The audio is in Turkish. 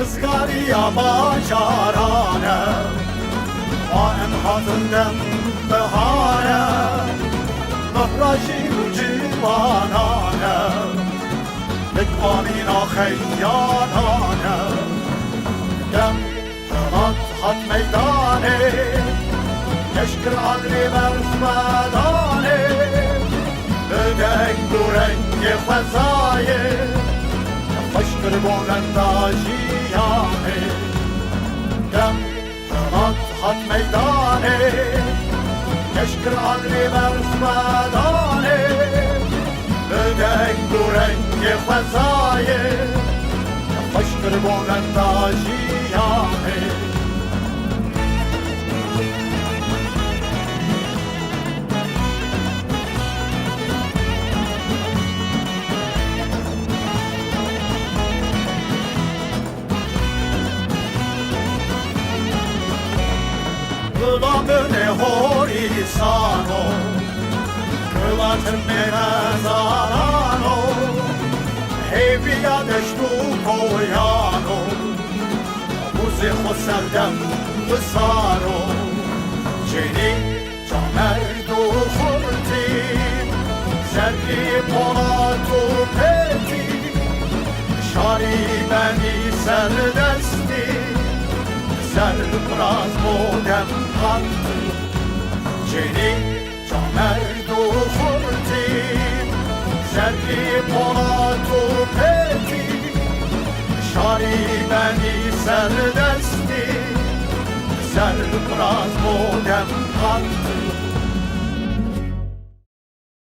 Rızgarıya bacarane Anem hatındem behane Mıhracı civanane Bekmanina xeyyanane Dem kılat hat meydane Keşkir adri merfmedane Ödek durengi fezaye Keşkir bonenda jiyane Dem kılat hat meydane Keşkir adri merfmedane Ödek durengi fezaye Keşkir bonenda jiyane Kılamene horisano Kılatın menezarano Heviya deştu koyano Buzi xoserdem bısaro Ceni camerdu xurti Zerri polatu peti Şari beni serdesti Serpraz modem kantı Ceni camerdu xurti Zerri polatu peti Şari beni serdesti Serpraz modem kantı